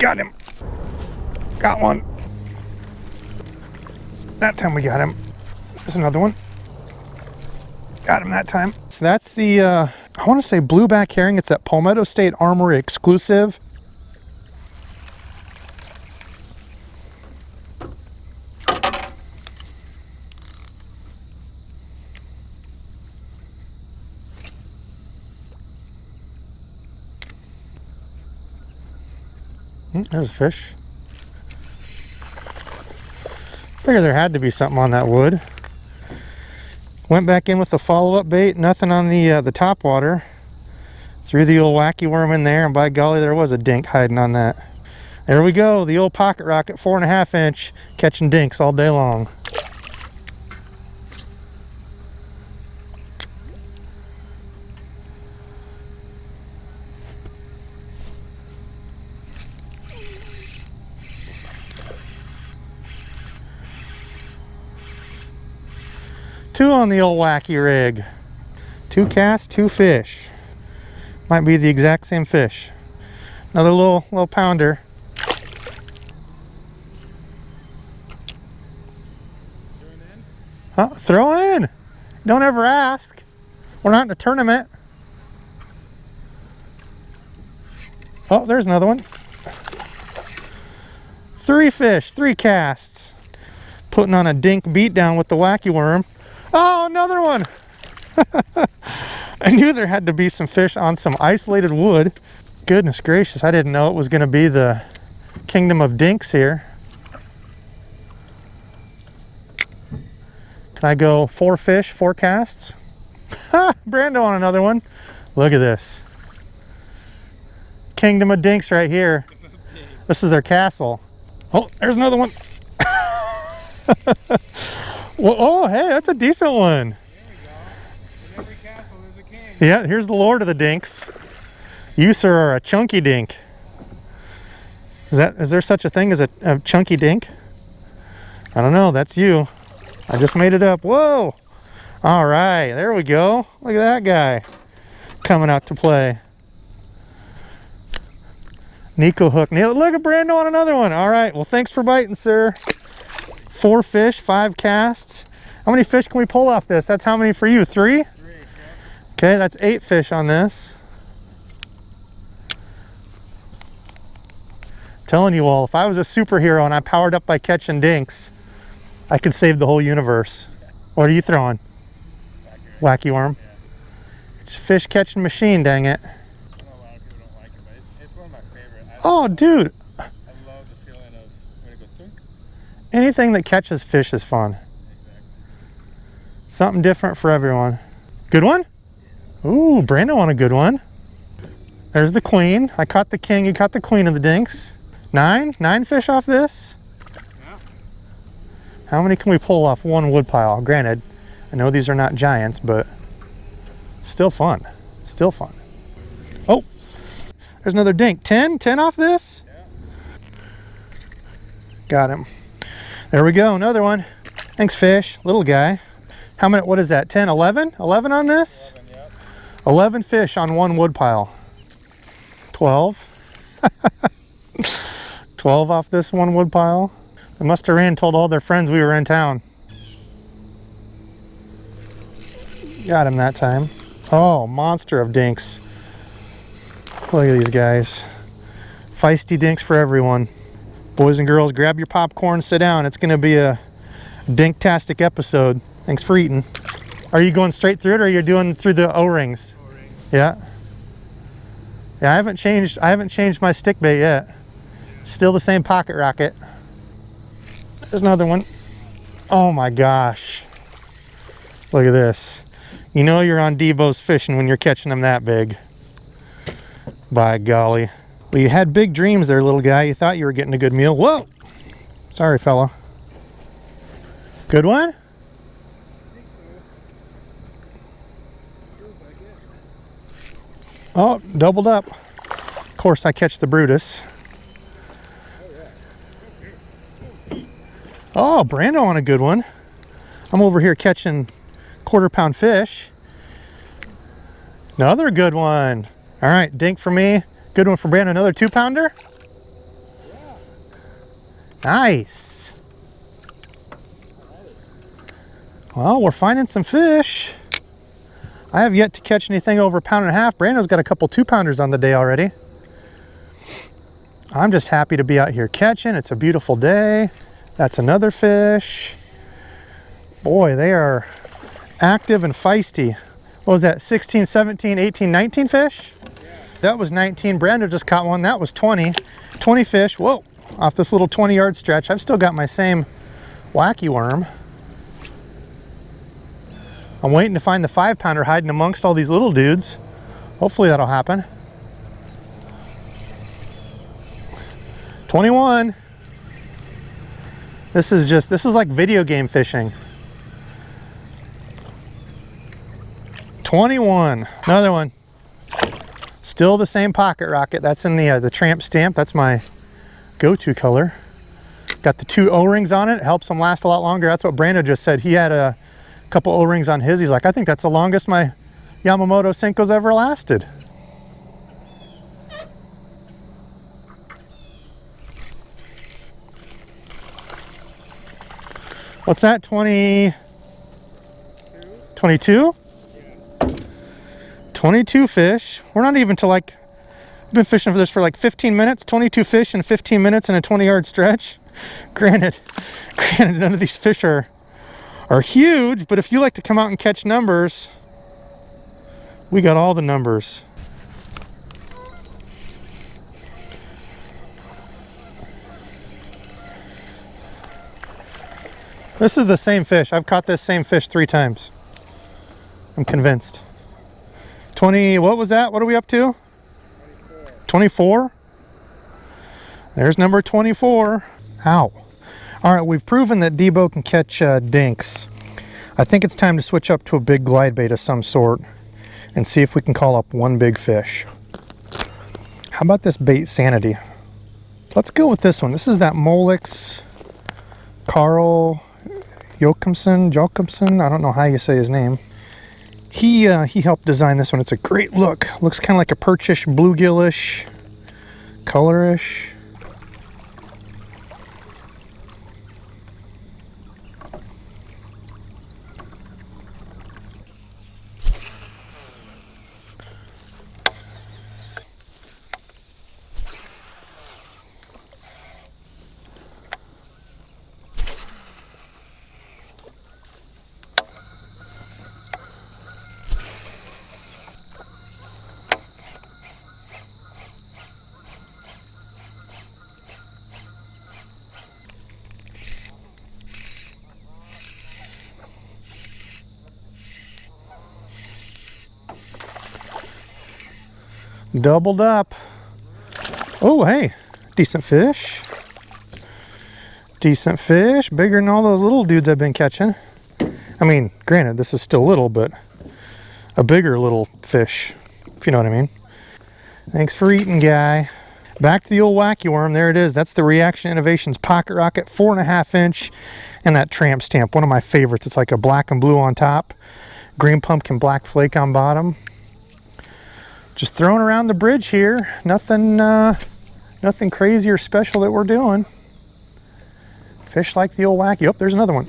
Got him. Got one. That time we got him. There's another one. Got him that time. So that's the, I want to say blueback herring. It's that Palmetto State Armory exclusive. There's a fish. Figured there had to be something on that wood. Went back in with the follow-up bait. Nothing on the topwater. Threw the old wacky worm in there, and by golly, there was a dink hiding on that. There we go. The old pocket rocket, 4.5 inch, catching dinks all day long. Two on the old wacky rig. 2 casts, 2 fish. Might be the exact same fish. Another little pounder. Huh? Throw in. Don't ever ask. We're not in a tournament. Oh, there's another one. 3 fish, 3 casts. Putting on a dink beatdown with the wacky worm. Oh, another one. I knew there had to be some fish on some isolated wood. Goodness gracious, I didn't know it was going to be the kingdom of dinks here. Can I go 4 fish, 4 casts? Ha! Brando on another one. Look at this. Kingdom of dinks right here. This is their castle. Oh, there's another one. Well, oh, hey, that's a decent one. In every castle, there's a king. Yeah, here's the lord of the dinks. You, sir, are a chunky dink. Is there such a thing as a chunky dink? I don't know. That's you. I just made it up. Whoa! All right, there we go. Look at that guy coming out to play. Nico hook. Look at Brando on another one. All right. Well, thanks for biting, sir. 4 fish, 5 casts. How many fish can we pull off this? That's how many for you? 3? 3, okay, that's 8 fish on this. Telling you all, if I was a superhero and I powered up by catching dinks, I could save the whole universe. What are you throwing? Wacky worm. Yeah. It's a fish catching machine, dang it. I know a lot of people don't like it, but it's one of my favorites. Oh, dude. I love the feeling of when it goes thunk. Anything that catches fish is fun. Exactly. Something different for everyone. Good one? Ooh, Brando on a good one. There's the queen. I caught the king, you caught the queen of the dinks. 9 fish off this? Yeah. How many can we pull off one wood pile? Granted, I know these are not giants, but still fun. Still fun. Oh, there's another dink. 10 off this? Yeah. Got him. There we go, another one. Thanks, fish. Little guy. How many, what is that, 10, 11? 11 on this? 11, yep. 11 fish on one wood pile. 12. 12 off this one wood pile. They must have ran and told all their friends we were in town. Got him that time. Oh, monster of dinks. Look at these guys. Feisty dinks for everyone. Boys and girls, grab your popcorn, sit down. It's gonna be a dinktastic episode. Thanks for eating. Are you going straight through it, or are you doing through the O-rings? O-ring. Yeah. Yeah, I haven't changed my stick bait yet. Still the same pocket rocket. There's another one. Oh my gosh. Look at this. You know you're on Debos Fishing when you're catching them that big. By golly. Well, you had big dreams there, little guy. You thought you were getting a good meal. Whoa! Sorry, fella. Good one? Oh, doubled up. Of course, I catch the Brutus. Oh, Brando on a good one. I'm over here catching quarter-pound fish. Another good one. All right, dink for me. Good one for Brando. Another 2-pounder. Nice. Well, we're finding some fish. I have yet to catch anything over 1.5 pounds. Brando's got a couple 2-pounders on the day already. I'm just happy to be out here catching. It's a beautiful day. That's another fish. Boy, they are active and feisty. What was that, 16, 17, 18, 19 fish? Yeah. That was 19. Brando just caught one. That was 20. 20 fish, whoa, off this little 20-yard stretch. I've still got my same wacky worm. I'm waiting to find the 5-pounder hiding amongst all these little dudes. Hopefully that'll happen. 21. This is like video game fishing. 21. Another one. Still the same pocket rocket. That's in the tramp stamp. That's my go-to color. Got the 2 O-rings on it. It helps them last a lot longer. That's what Brando just said. He had a couple O-rings on his. He's like, I think that's the longest my Yamamoto Senko's ever lasted. What's that, 20? 22? 22 fish. We're not even to like, I've been fishing for this for like 15 minutes, 22 fish in 15 minutes in a 20-yard stretch. Granted, none of these fish are huge, but if you like to come out and catch numbers, we got all the numbers. This is the same fish. I've caught this same fish 3 times. I'm convinced. 20, what was that? What are we up to? 24. There's number 24. Ow. All right, we've proven that Debo can catch dinks. I think it's time to switch up to a big glide bait of some sort and see if we can call up one big fish. How about this bait Sanity? Let's go with this one. This is that Molix Carl Jocumsen. I don't know how you say his name. He helped design this one. It's a great look. Looks kind of like a perchish, bluegillish, colorish. Doubled up. Oh, hey, decent fish. Decent fish, bigger than all those little dudes I've been catching. I mean, granted, this is still little, but a bigger little fish, if you know what I mean. Thanks for eating, guy. Back to the old wacky worm. There it is. That's the Reaction Innovations Pocket Rocket, 4.5 inch, and that tramp stamp, one of my favorites. It's like a black and blue on top, green pumpkin black flake on bottom. Just throwing around the bridge here. Nothing crazy or special that we're doing. Fish like the old wacky. Oh, there's another one.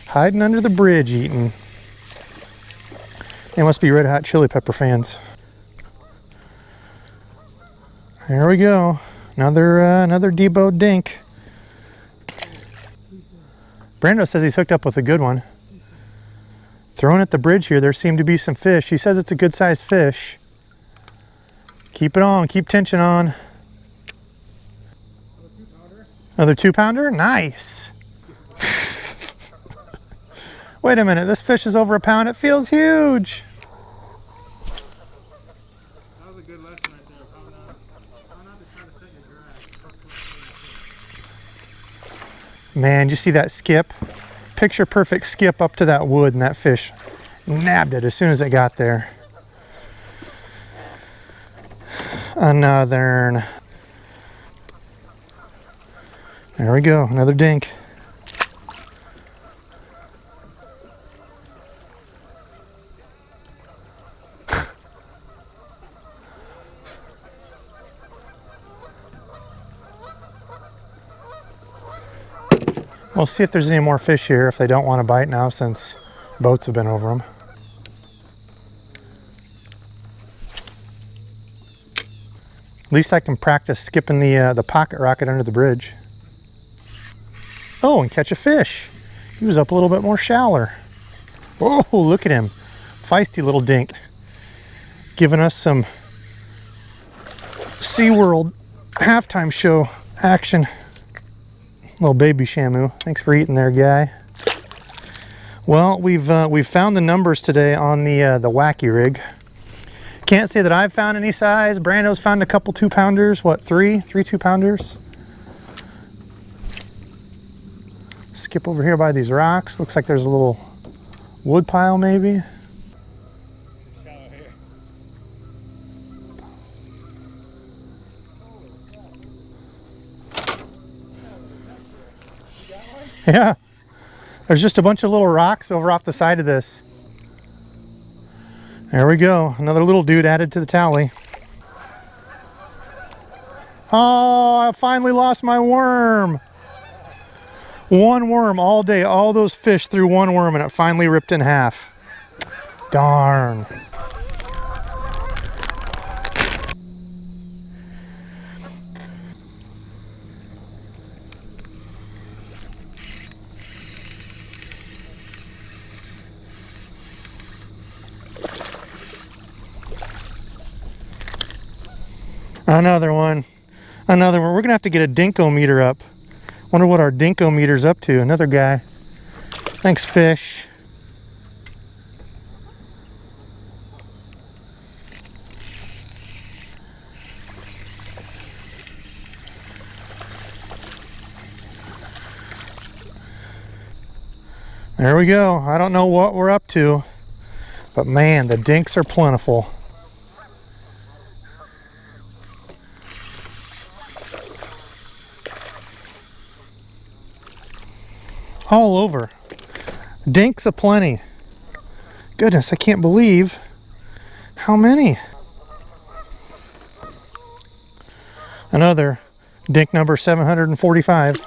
Hiding under the bridge eating. They must be Red Hot Chili Pepper fans. There we go. Another Debo dink. Brando says he's hooked up with a good one. Throwing at the bridge here, there seem to be some fish. He says it's a good sized fish. Keep it on, keep tension on. Another 2-pounder? Nice. Wait a minute, this fish is over 1 pound. It feels huge. That was a good lesson right there. How not to try to set your drag. Man, you see that skip? Picture perfect skip up to that wood, and that fish nabbed it as soon as it got there. Another. There we go, another dink. We'll see if there's any more fish here if they don't want to bite now since boats have been over them. At least I can practice skipping the pocket rocket under the bridge. Oh, and catch a fish. He was up a little bit more shallower. Oh, look at him. Feisty little dink. Giving us some SeaWorld halftime show action. Little baby Shamu. Thanks for eating there, guy. Well, we've found the numbers today on the Wacky rig. Can't say that I've found any size. Brando's found a couple 2-pounders. What, three 2-pounders? Skip over here by these rocks. Looks like there's a little wood pile maybe. Yeah, there's just a bunch of little rocks over off the side of this. There we go, another little dude added to the tally. Oh, I finally lost my worm. One worm all day, all those fish threw one worm and it finally ripped in half. Darn. Another one. Another one. We're gonna have to get a dinkometer up. Wonder what our dinkometer's up to. Another guy. Thanks, fish. There we go. I don't know what we're up to, but man, the dinks are plentiful. All over. Dinks aplenty. Goodness, I can't believe how many. Another dink number 745.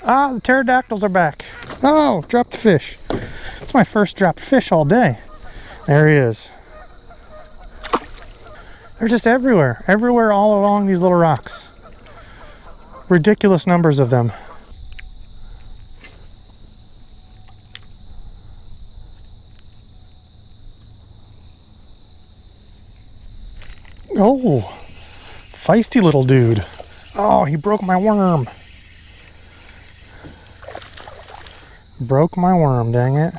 Ah, the pterodactyls are back. Oh, dropped the fish. It's my first dropped fish all day. There he is. They're just everywhere. Everywhere all along these little rocks. Ridiculous numbers of them. Oh, feisty little dude. Oh, he broke my worm. Broke my worm, dang it.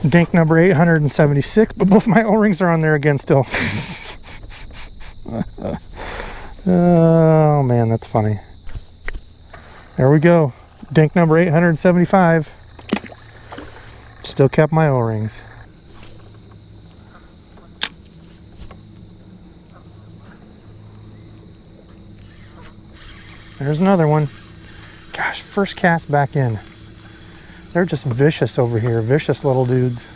Dink number 876, but both my O-rings are on there again still. Oh man, that's funny. There we go. Dink number 875. Still kept my O-rings. There's another one. Gosh, first cast back in. They're just vicious over here. Vicious little dudes.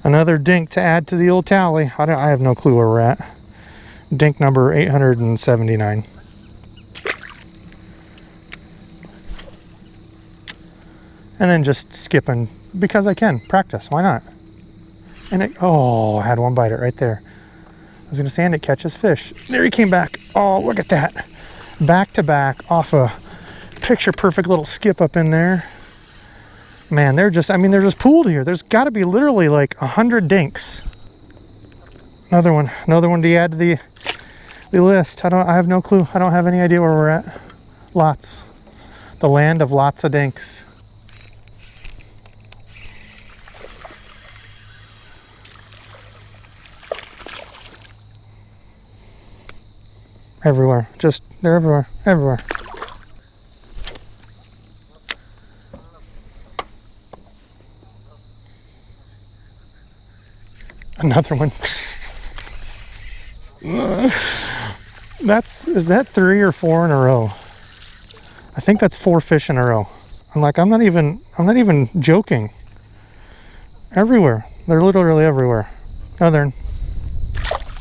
Another dink to add to the old tally. I have no clue where we're at. Dink number 879. And then just skipping because I can. Practice, why not? And it, oh, I had one bite it right there. I was gonna say, and it catches fish. There he came back. Oh, look at that. Back to back off a picture perfect little skip up in there. Man, they're just, I mean, they're just pooled here. There's gotta be literally like 100 dinks. Another one to add to the list. I have no clue. I don't have any idea where we're at. Lots. The land of lots of dinks. Everywhere. Just, they're everywhere. Everywhere. Another one. Is that 3 or 4 in a row? I think that's 4 fish in a row. I'm not even joking. Everywhere. They're literally everywhere. Northern.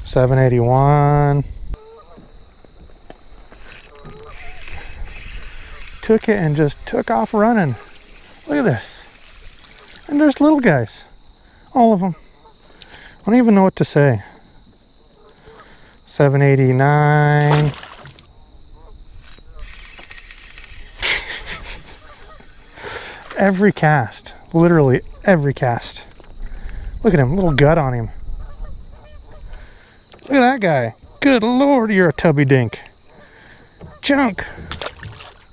781. Took it and just took off running. Look at this. And there's little guys. All of them. I don't even know what to say. 789. Every cast. Literally every cast. Look at him. Little gut on him. Look at that guy. Good Lord, you're a tubby dink. Junk.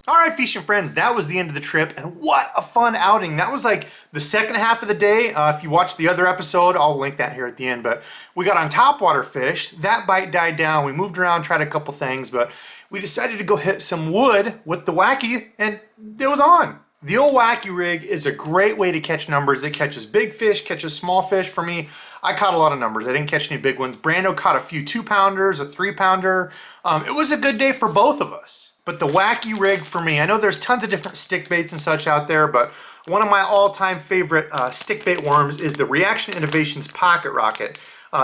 All right, fishing friends, that was the end of the trip, and what a fun outing. That was like the second half of the day. If you watched the other episode, I'll link that here at the end, but we got on topwater fish. That bite died down. We moved around, tried a couple things, but we decided to go hit some wood with the Wacky, and it was on. The old Wacky rig is a great way to catch numbers. It catches big fish, catches small fish. For me, I caught a lot of numbers. I didn't catch any big ones. Brando caught a few 2-pounders, a 3-pounder. It was a good day for both of us. But the Wacky rig for me, I know there's tons of different stick baits and such out there, but one of my all-time favorite stick bait worms is the Reaction Innovations Pocket Rocket.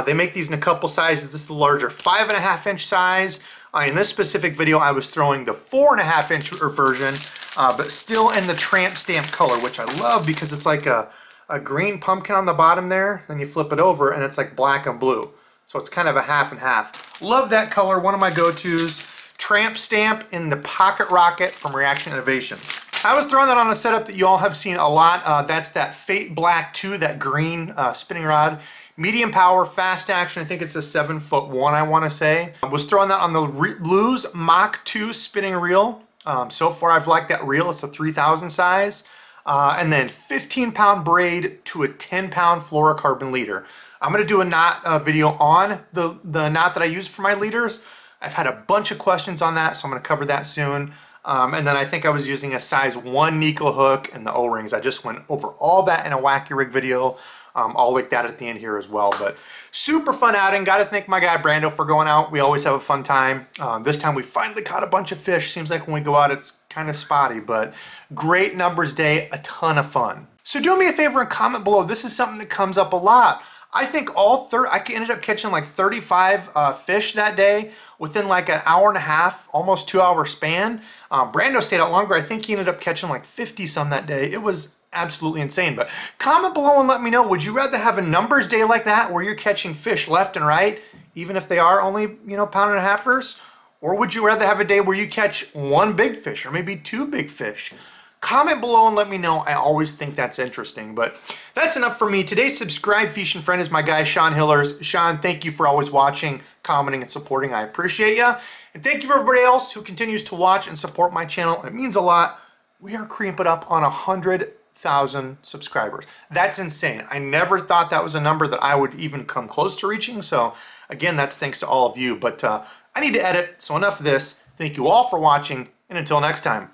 They make these in a couple sizes. This is the larger 5.5-inch size. In this specific video, I was throwing the 4.5-inch version, but still in the tramp stamp color, which I love because it's like a green pumpkin on the bottom there. Then you flip it over and it's like black and blue. So it's kind of a half and half. Love that color, one of my go-tos. Tramp stamp in the Pocket Rocket from Reaction Innovations. I was throwing that on a setup that you all have seen a lot. That's that Fate Black 2, that green spinning rod. Medium power, fast action. I think it's a 7'1", I want to say. I was throwing that on the Lew's Mach 2 spinning reel. So far, I've liked that reel. It's a 3000 size. And then 15-pound braid to a 10-pound fluorocarbon leader. I'm going to do a knot video on the knot that I use for my leaders. I've had a bunch of questions on that, so I'm going to cover that soon. And then I think I was using a size 1 Nico hook and the O-rings. I just went over all that in a Wacky rig video. I'll link that at the end here as well. But super fun outing. Got to thank my guy Brando for going out. We always have a fun time. This time we finally caught a bunch of fish. Seems like when we go out it's kind of spotty, but great numbers day, a ton of fun. So do me a favor and comment below. This is something that comes up a lot. I think I ended up catching like 35 fish that day within like an hour and a half, almost 2-hour span. Brando stayed out longer. I think he ended up catching like 50 some that day. It was absolutely insane. But comment below and let me know, would you rather have a numbers day like that where you're catching fish left and right, even if they are only, pound-and-a-halfers? Or would you rather have a day where you catch 1 big fish or maybe 2 big fish? Comment below and let me know. I always think that's interesting. But that's enough for me. Today's subscribe fishing friend is my guy, Sean Hillers. Sean, thank you for always watching, commenting, and supporting. I appreciate you. And thank you for everybody else who continues to watch and support my channel. It means a lot. We are creeping up on 100,000 subscribers. That's insane. I never thought that was a number that I would even come close to reaching. So again, that's thanks to all of you. But I need to edit. So enough of this. Thank you all for watching. And until next time.